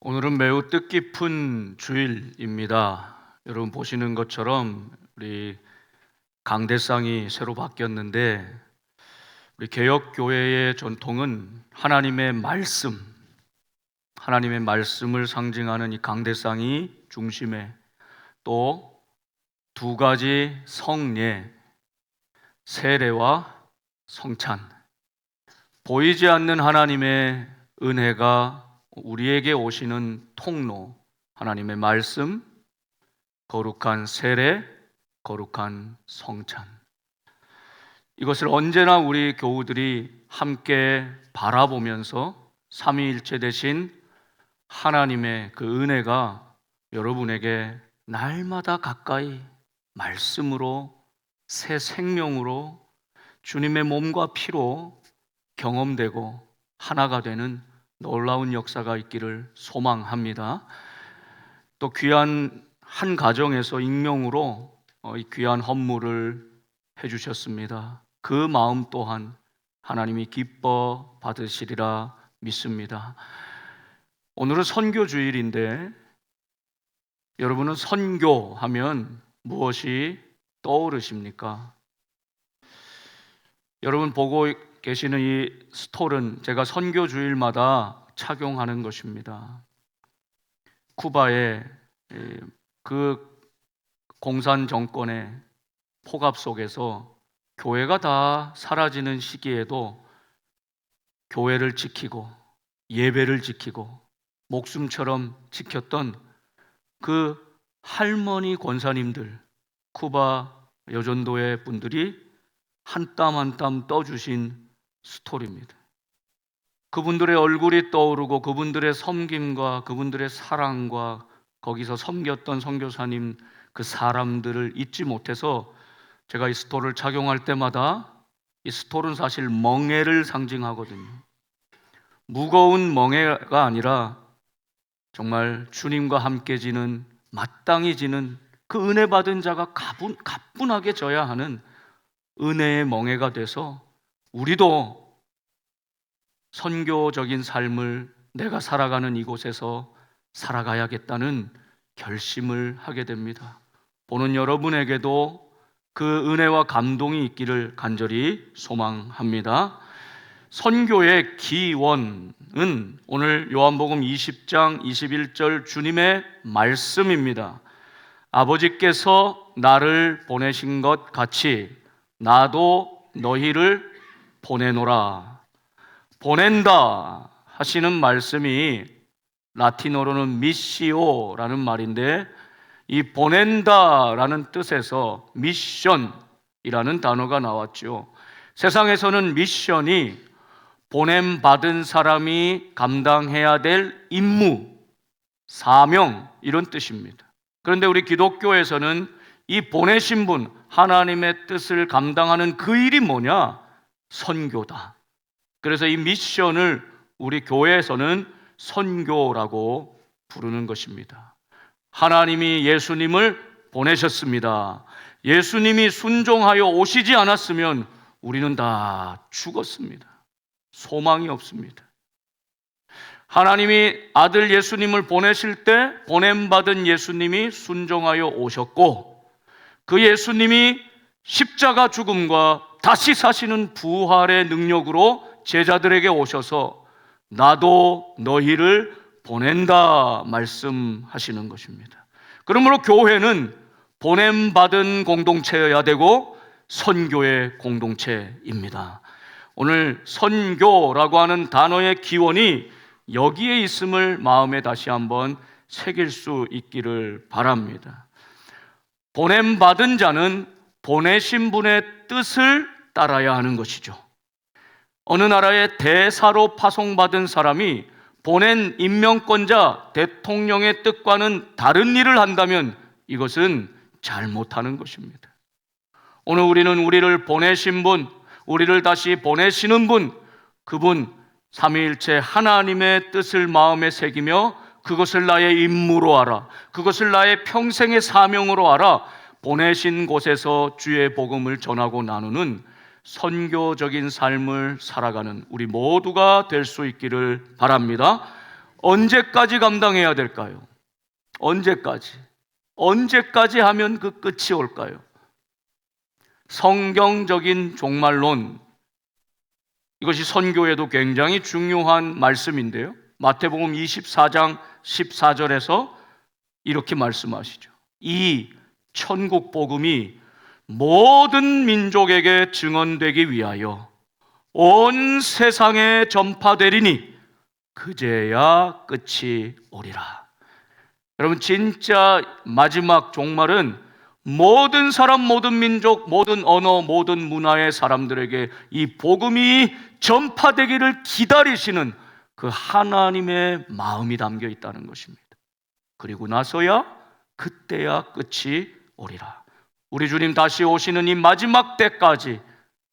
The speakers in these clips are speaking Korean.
오늘은 매우 뜻깊은 주일입니다. 여러분 보시는 것처럼 우리 강대상이 새로 바뀌었는데, 우리 개혁교회의 전통은 하나님의 말씀을 상징하는 이 강대상이 중심에, 또 두 가지 성례, 세례와 성찬, 보이지 않는 하나님의 은혜가 우리에게 오시는 통로, 하나님의 말씀, 거룩한 세례, 거룩한 성찬, 이것을 언제나 우리 교우들이 함께 바라보면서 삼위일체 되신 하나님의 그 은혜가 여러분에게 날마다 가까이 말씀으로, 새 생명으로, 주님의 몸과 피로 경험되고 하나가 되는 놀라운 역사가 있기를 소망합니다. 또 귀한 한 가정에서 익명으로 이 귀한 헌물을 해주셨습니다. 그 마음 또한 하나님이 기뻐 받으시리라 믿습니다. 오늘은 선교주일인데, 여러분은 선교하면 무엇이 떠오르십니까? 여러분 보고 계시는 이 스톨은 제가 선교주일마다 착용하는 것입니다. 쿠바의 그 공산 정권의 폭압 속에서 교회가 다 사라지는 시기에도 교회를 지키고 예배를 지키고 목숨처럼 지켰던 그 할머니 권사님들, 쿠바 여전도의 분들이 한 땀 한 땀 떠주신 스토리입니다. 그분들의 얼굴이 떠오르고 그분들의 섬김과 그분들의 사랑과 거기서 섬겼던 선교사님, 그 사람들을 잊지 못해서 제가 이 스톨을 착용할 때마다, 이 스톨은 사실 멍에를 상징하거든요. 무거운 멍에가 아니라 정말 주님과 함께 지는, 마땅히 지는 그 은혜 받은 자가 가뿐하게 져야 하는 은혜의 멍에가 돼서 우리도 선교적인 삶을 내가 살아가는 이곳에서 살아가야겠다는 결심을 하게 됩니다. 보는 여러분에게도 그 은혜와 감동이 있기를 간절히 소망합니다. 선교의 기원은 오늘 요한복음 20장 21절 주님의 말씀입니다. 아버지께서 나를 보내신 것 같이 나도 너희를 보내노라. 보낸다 하시는 말씀이 라틴어로는 미시오라는 말인데, 이 보낸다라는 뜻에서 미션이라는 단어가 나왔죠. 세상에서는 미션이 보냄받은 사람이 감당해야 될 임무, 사명, 이런 뜻입니다. 그런데 우리 기독교에서는 이 보내신 분, 하나님의 뜻을 감당하는 그 일이 뭐냐? 선교다. 그래서 이 미션을 우리 교회에서는 선교라고 부르는 것입니다. 하나님이 예수님을 보내셨습니다. 예수님이 순종하여 오시지 않았으면 우리는 다 죽었습니다. 소망이 없습니다. 하나님이 아들 예수님을 보내실 때 보냄받은 예수님이 순종하여 오셨고, 그 예수님이 십자가 죽음과 다시 사시는 부활의 능력으로 제자들에게 오셔서 나도 너희를 보낸다 말씀하시는 것입니다. 그러므로 교회는 보냄받은 공동체여야 되고 선교의 공동체입니다. 오늘 선교라고 하는 단어의 기원이 여기에 있음을 마음에 다시 한번 새길 수 있기를 바랍니다. 보냄받은 자는 보내신 분의 뜻을 따라야 하는 것이죠. 어느 나라의 대사로 파송받은 사람이 보낸 임명권자 대통령의 뜻과는 다른 일을 한다면 이것은 잘못하는 것입니다. 오늘 우리는 우리를 보내신 분, 우리를 다시 보내시는 분, 그분 삼위일체 하나님의 뜻을 마음에 새기며 그것을 나의 임무로 알아, 그것을 나의 평생의 사명으로 알아 보내신 곳에서 주의 복음을 전하고 나누는 선교적인 삶을 살아가는 우리 모두가 될 수 있기를 바랍니다. 언제까지 감당해야 될까요? 언제까지 하면 그 끝이 올까요? 성경적인 종말론, 이것이 선교에도 굉장히 중요한 말씀인데요. 마태복음 24장 14절에서 이렇게 말씀하시죠. 이 천국 복음이 모든 민족에게 증언되기 위하여 온 세상에 전파되리니 그제야 끝이 오리라. 여러분, 진짜 마지막 종말은 모든 사람, 모든 민족, 모든 언어, 모든 문화의 사람들에게 이 복음이 전파되기를 기다리시는 그 하나님의 마음이 담겨 있다는 것입니다. 그리고 나서야 그때야 끝이 오리라. 우리 주님 다시 오시는 이 마지막 때까지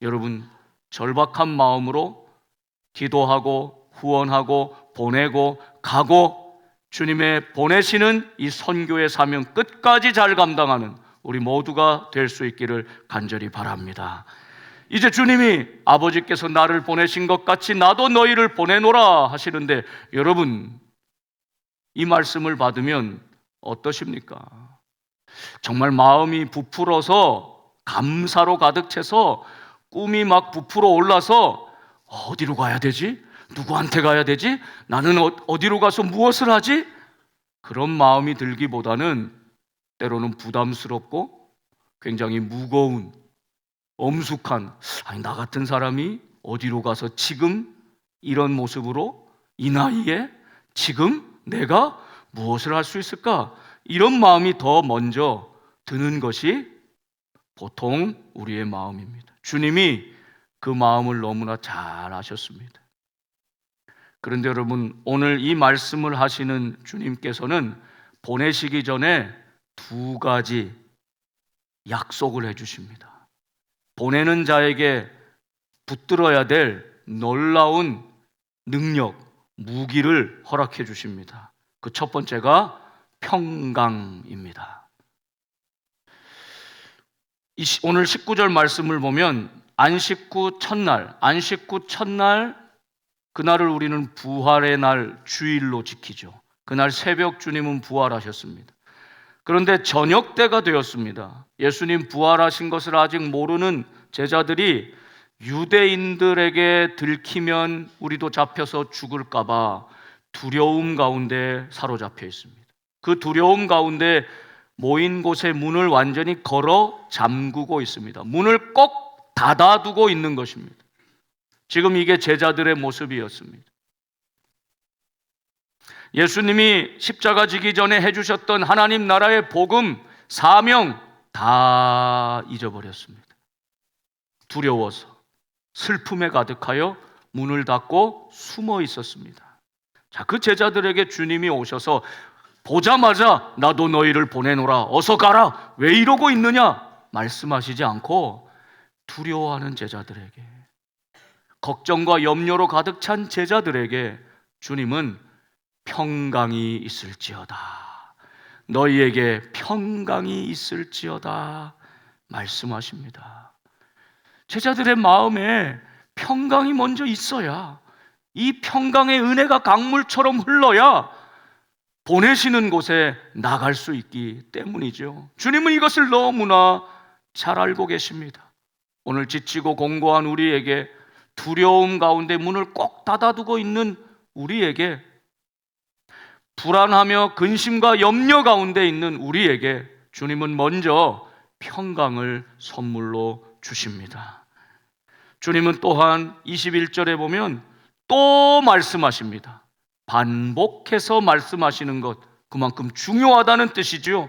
여러분 절박한 마음으로 기도하고 후원하고 보내고 가고 주님의 보내시는 이 선교의 사명 끝까지 잘 감당하는 우리 모두가 될 수 있기를 간절히 바랍니다. 이제 주님이 아버지께서 나를 보내신 것 같이 나도 너희를 보내노라 하시는데, 여러분 이 말씀을 받으면 어떠십니까? 정말 마음이 부풀어서 감사로 가득 차서 꿈이 막 부풀어 올라서 어디로 가야 되지? 누구한테 가야 되지? 나는 어디로 가서 무엇을 하지? 그런 마음이 들기보다는 때로는 부담스럽고 굉장히 무거운, 엄숙한, 아니 나 같은 사람이 어디로 가서 지금 이런 모습으로 이 나이에 지금 내가 무엇을 할 수 있을까? 이런 마음이 더 먼저 드는 것이 보통 우리의 마음입니다. 주님이 그 마음을 너무나 잘 아셨습니다. 그런데 여러분, 오늘 이 말씀을 하시는 주님께서는 보내시기 전에 두 가지 약속을 해주십니다. 보내는 자에게 붙들어야 될 놀라운 능력, 무기를 허락해 주십니다. 그 첫 번째가 평강입니다. 오늘 19절 말씀을 보면 안식 후 첫날, 그날을 우리는 부활의 날 주일로 지키죠. 그날 새벽 주님은 부활하셨습니다. 그런데 저녁 때가 되었습니다. 예수님 부활하신 것을 아직 모르는 제자들이 유대인들에게 들키면 우리도 잡혀서 죽을까 봐 두려움 가운데 사로잡혀 있습니다. 그 두려움 가운데 모인 곳에 문을 완전히 걸어 잠그고 있습니다. 문을 꼭 닫아두고 있는 것입니다. 지금 이게 제자들의 모습이었습니다. 예수님이 십자가 지기 전에 해주셨던 하나님 나라의 복음, 사명 다 잊어버렸습니다. 두려워서, 슬픔에 가득하여 문을 닫고 숨어 있었습니다. 자, 그 제자들에게 주님이 오셔서 보자마자 나도 너희를 보내노라, 어서 가라, 왜 이러고 있느냐 말씀하시지 않고 두려워하는 제자들에게, 걱정과 염려로 가득 찬 제자들에게 주님은 평강이 있을지어다, 너희에게 평강이 있을지어다 말씀하십니다. 제자들의 마음에 평강이 먼저 있어야, 이 평강의 은혜가 강물처럼 흘러야 보내시는 곳에 나갈 수 있기 때문이죠. 주님은 이것을 너무나 잘 알고 계십니다. 오늘 지치고 공고한 우리에게, 두려움 가운데 문을 꼭 닫아두고 있는 우리에게, 불안하며 근심과 염려 가운데 있는 우리에게 주님은 먼저 평강을 선물로 주십니다. 주님은 또한 21절에 보면 또 말씀하십니다. 반복해서 말씀하시는 것, 그만큼 중요하다는 뜻이죠.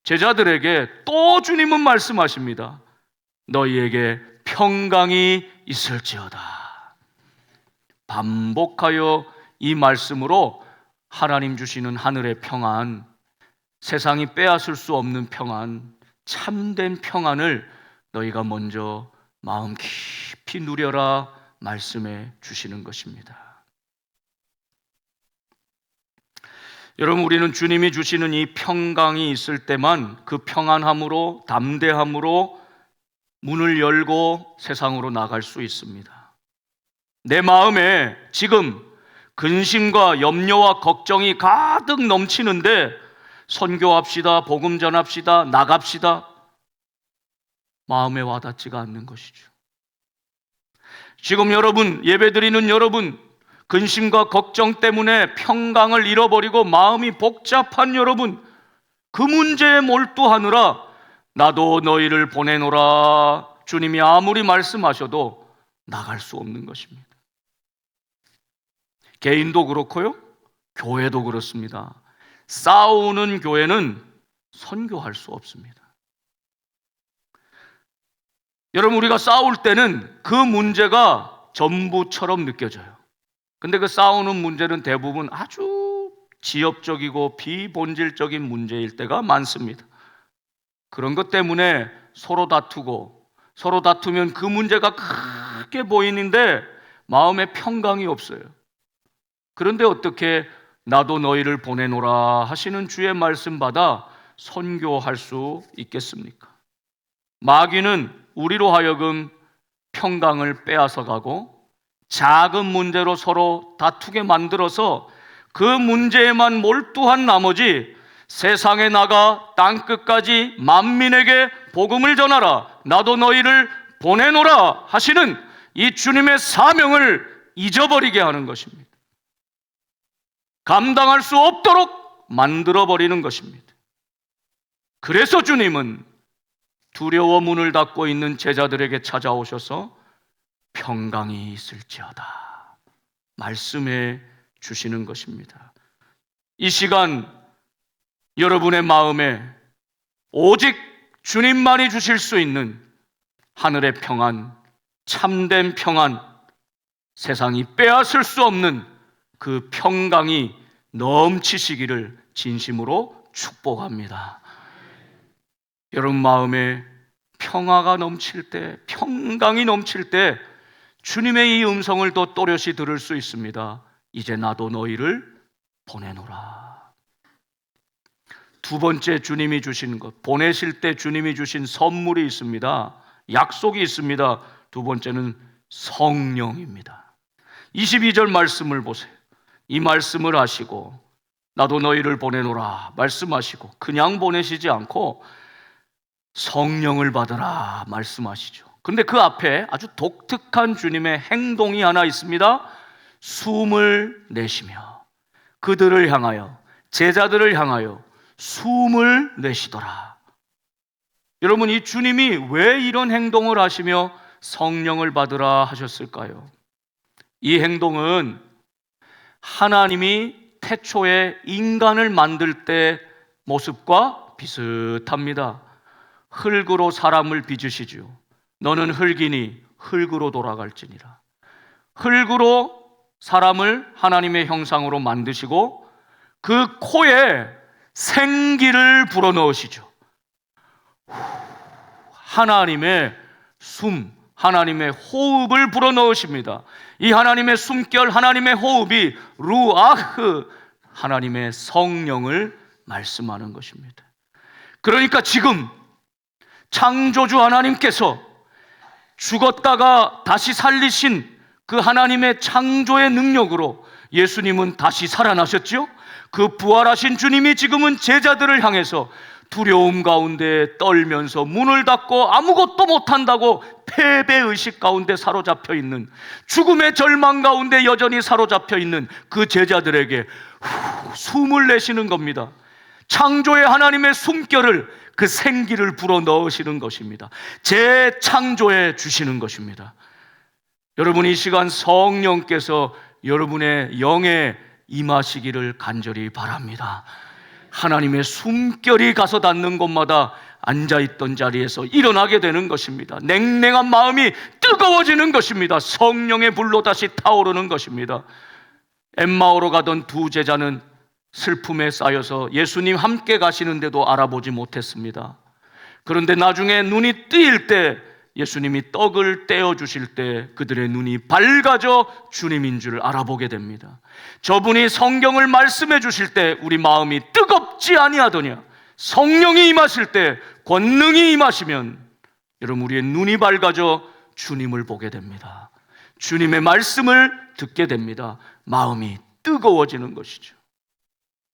제자들에게 또 주님은 말씀하십니다. 너희에게 평강이 있을지어다. 반복하여 이 말씀으로 하나님 주시는 하늘의 평안, 세상이 빼앗을 수 없는 평안, 참된 평안을 너희가 먼저 마음 깊이 누려라 말씀해 주시는 것입니다. 여러분, 우리는 주님이 주시는 이 평강이 있을 때만 그 평안함으로, 담대함으로 문을 열고 세상으로 나갈 수 있습니다. 내 마음에 지금 근심과 염려와 걱정이 가득 넘치는데 선교합시다, 복음 전합시다, 나갑시다, 마음에 와닿지가 않는 것이죠. 지금 여러분, 예배드리는 여러분, 근심과 걱정 때문에 평강을 잃어버리고 마음이 복잡한 여러분, 그 문제에 몰두하느라 나도 너희를 보내노라 주님이 아무리 말씀하셔도 나갈 수 없는 것입니다. 개인도 그렇고요, 교회도 그렇습니다. 싸우는 교회는 선교할 수 없습니다. 여러분, 우리가 싸울 때는 그 문제가 전부처럼 느껴져요. 근데 그 싸우는 문제는 대부분 아주 지엽적이고 비본질적인 문제일 때가 많습니다. 그런 것 때문에 서로 다투고, 서로 다투면 그 문제가 크게 보이는데 마음에 평강이 없어요. 그런데 어떻게 나도 너희를 보내노라 하시는 주의 말씀 받아 선교할 수 있겠습니까? 마귀는 우리로 하여금 평강을 빼앗아가고 작은 문제로 서로 다투게 만들어서 그 문제에만 몰두한 나머지 세상에 나가 땅끝까지 만민에게 복음을 전하라, 나도 너희를 보내노라 하시는 이 주님의 사명을 잊어버리게 하는 것입니다. 감당할 수 없도록 만들어버리는 것입니다. 그래서 주님은 두려워 문을 닫고 있는 제자들에게 찾아오셔서 평강이 있을지어다 말씀해 주시는 것입니다. 이 시간 여러분의 마음에 오직 주님만이 주실 수 있는 하늘의 평안, 참된 평안, 세상이 빼앗을 수 없는 그 평강이 넘치시기를 진심으로 축복합니다. 여러분 마음에 평화가 넘칠 때, 평강이 넘칠 때 주님의 이 음성을 더 또렷이 들을 수 있습니다. 이제 나도 너희를 보내노라. 두 번째 주님이 주신 것, 보내실 때 주님이 주신 선물이 있습니다. 약속이 있습니다. 두 번째는 성령입니다. 22절 말씀을 보세요. 이 말씀을 하시고 나도 너희를 보내노라 말씀하시고 그냥 보내시지 않고 성령을 받으라 말씀하시죠. 그런데 그 앞에 아주 독특한 주님의 행동이 하나 있습니다. 숨을 내쉬며 그들을 향하여, 제자들을 향하여 숨을 내쉬더라. 여러분, 이 주님이 왜 이런 행동을 하시며 성령을 받으라 하셨을까요? 이 행동은 하나님이 태초에 인간을 만들 때 모습과 비슷합니다. 흙으로 사람을 빚으시죠. 너는 흙이니 흙으로 돌아갈지니라. 흙으로 사람을 하나님의 형상으로 만드시고 그 코에 생기를 불어넣으시죠. 하나님의 숨, 하나님의 호흡을 불어넣으십니다. 이 하나님의 숨결, 하나님의 호흡이 루아흐, 하나님의 성령을 말씀하는 것입니다. 그러니까 지금 창조주 하나님께서 죽었다가 다시 살리신 그 하나님의 창조의 능력으로 예수님은 다시 살아나셨죠? 그 부활하신 주님이 지금은 제자들을 향해서 두려움 가운데 떨면서 문을 닫고 아무것도 못한다고 패배의식 가운데 사로잡혀 있는, 죽음의 절망 가운데 여전히 사로잡혀 있는 그 제자들에게 숨을 내쉬는 겁니다. 창조의 하나님의 숨결을, 그 생기를 불어넣으시는 것입니다. 재창조해 주시는 것입니다. 여러분, 이 시간 성령께서 여러분의 영에 임하시기를 간절히 바랍니다. 하나님의 숨결이 가서 닿는 곳마다 앉아있던 자리에서 일어나게 되는 것입니다. 냉랭한 마음이 뜨거워지는 것입니다. 성령의 불로 다시 타오르는 것입니다. 엠마오로 가던 두 제자는 슬픔에 쌓여서 예수님 함께 가시는데도 알아보지 못했습니다. 그런데 나중에 눈이 뜨일 때, 예수님이 떡을 떼어 주실 때 그들의 눈이 밝아져 주님인 줄 알아보게 됩니다. 저분이 성경을 말씀해 주실 때 우리 마음이 뜨겁지 아니하더냐. 성령이 임하실 때, 권능이 임하시면 여러분 우리의 눈이 밝아져 주님을 보게 됩니다. 주님의 말씀을 듣게 됩니다. 마음이 뜨거워지는 것이죠.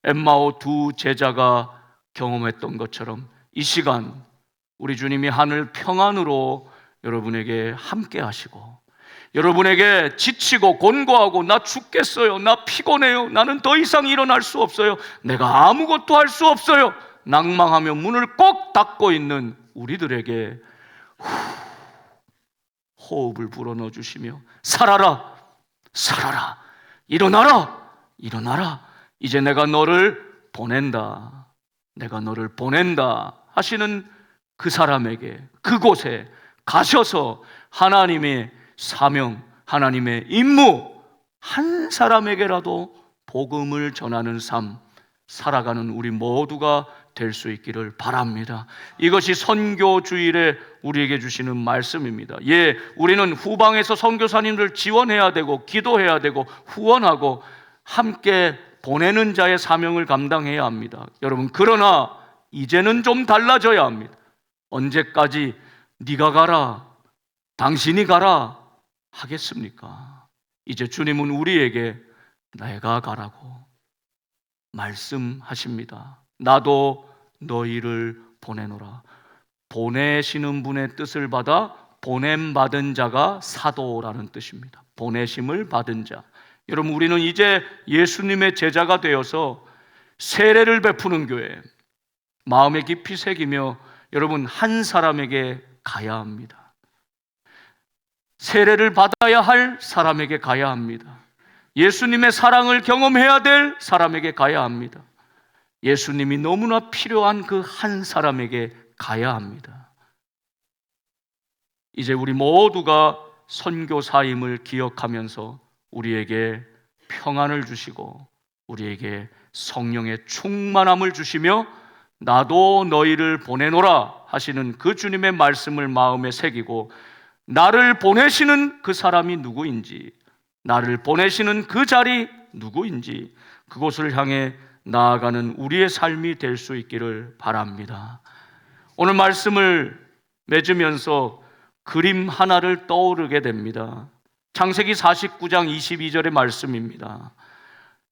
엠마오 두 제자가 경험했던 것처럼 이 시간 우리 주님이 하늘 평안으로 여러분에게 함께 하시고, 여러분에게 지치고 곤고하고 나 죽겠어요, 나 피곤해요, 나는 더 이상 일어날 수 없어요, 내가 아무것도 할 수 없어요, 낭망하며 문을 꼭 닫고 있는 우리들에게 호흡을 불어넣어 주시며 살아라, 살아라, 일어나라, 일어나라, 이제 내가 너를 보낸다, 내가 너를 보낸다 하시는 그 사람에게 그곳에 가셔서 하나님의 사명, 하나님의 임무, 한 사람에게라도 복음을 전하는 삶 살아가는 우리 모두가 될 수 있기를 바랍니다. 이것이 선교주일에 우리에게 주시는 말씀입니다. 예, 우리는 후방에서 선교사님들 지원해야 되고 기도해야 되고 후원하고 함께 보내는 자의 사명을 감당해야 합니다. 여러분, 그러나 이제는 좀 달라져야 합니다. 언제까지 네가 가라, 당신이 가라 하겠습니까? 이제 주님은 우리에게 내가 가라고 말씀하십니다. 나도 너희를 보내노라. 보내시는 분의 뜻을 받아 보냄받은 자가 사도라는 뜻입니다. 보내심을 받은 자. 여러분, 우리는 이제 예수님의 제자가 되어서 세례를 베푸는 교회, 마음에 깊이 새기며 여러분 한 사람에게 가야 합니다. 세례를 받아야 할 사람에게 가야 합니다. 예수님의 사랑을 경험해야 될 사람에게 가야 합니다. 예수님이 너무나 필요한 그 한 사람에게 가야 합니다. 이제 우리 모두가 선교사임을 기억하면서 우리에게 평안을 주시고 우리에게 성령의 충만함을 주시며 나도 너희를 보내노라 하시는 그 주님의 말씀을 마음에 새기고, 나를 보내시는 그 사람이 누구인지, 나를 보내시는 그 자리 누구인지 그곳을 향해 나아가는 우리의 삶이 될 수 있기를 바랍니다. 오늘 말씀을 맺으면서 그림 하나를 떠오르게 됩니다. 창세기 49장 22절의 말씀입니다.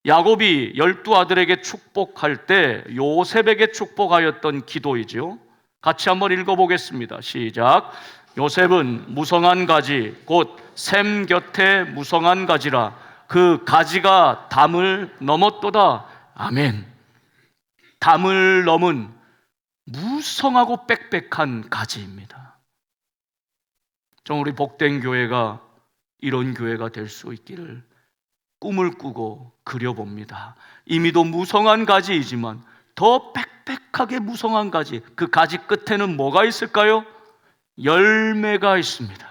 야곱이 12아들에게 축복할 때 요셉에게 축복하였던 기도이죠. 같이 한번 읽어보겠습니다. 시작. 요셉은 무성한 가지 곧 샘 곁에 무성한 가지라 그 가지가 담을 넘었도다. 아멘. 담을 넘은 무성하고 빽빽한 가지입니다. 좀 우리 복된 교회가 이런 교회가 될 수 있기를 꿈을 꾸고 그려봅니다. 이미도 무성한 가지이지만 더 빽빽하게 무성한 가지, 그 가지 끝에는 뭐가 있을까요? 열매가 있습니다.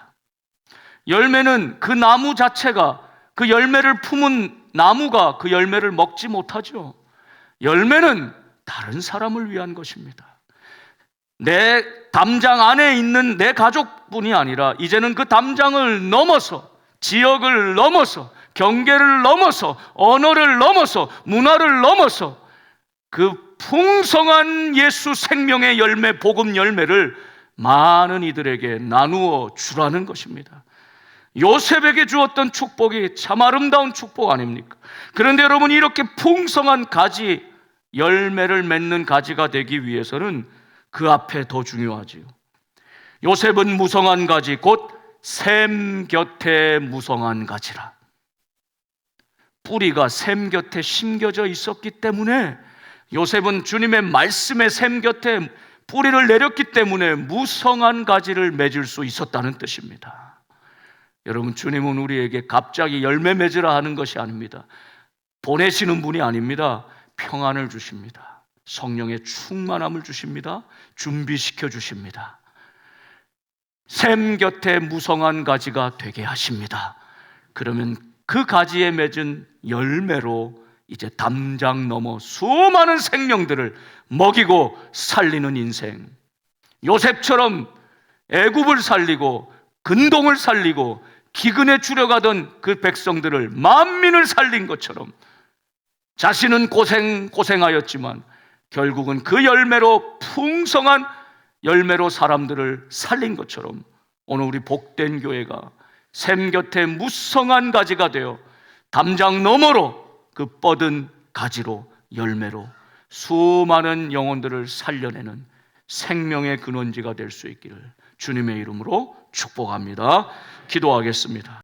열매는 그 나무 자체가, 그 열매를 품은 나무가 그 열매를 먹지 못하죠. 열매는 다른 사람을 위한 것입니다. 내 담장 안에 있는 내 가족뿐이 아니라 이제는 그 담장을 넘어서, 지역을 넘어서, 경계를 넘어서, 언어를 넘어서, 문화를 넘어서 그 풍성한 예수 생명의 열매, 복음 열매를 많은 이들에게 나누어 주라는 것입니다. 요셉에게 주었던 축복이 참 아름다운 축복 아닙니까? 그런데 여러분, 이렇게 풍성한 가지, 열매를 맺는 가지가 되기 위해서는 그 앞에 더 중요하지요. 요셉은 무성한 가지 곧 샘 곁에 무성한 가지라. 뿌리가 샘 곁에 심겨져 있었기 때문에, 요셉은 주님의 말씀의 샘 곁에 뿌리를 내렸기 때문에 무성한 가지를 맺을 수 있었다는 뜻입니다. 여러분, 주님은 우리에게 갑자기 열매 맺으라 하는 것이 아닙니다. 보내시는 분이 아닙니다. 평안을 주십니다. 성령의 충만함을 주십니다. 준비시켜 주십니다. 샘 곁에 무성한 가지가 되게 하십니다. 그러면 그 가지에 맺은 열매로 이제 담장 넘어 수많은 생명들을 먹이고 살리는 인생, 요셉처럼 애굽을 살리고 근동을 살리고 기근에 줄여가던 그 백성들을, 만민을 살린 것처럼 자신은 고생하였지만 결국은 그 열매로, 풍성한 열매로 사람들을 살린 것처럼 오늘 우리 복된 교회가 샘 곁에 무성한 가지가 되어 담장 너머로 그 뻗은 가지로 열매로 수많은 영혼들을 살려내는 생명의 근원지가 될 수 있기를 주님의 이름으로 축복합니다. 기도하겠습니다.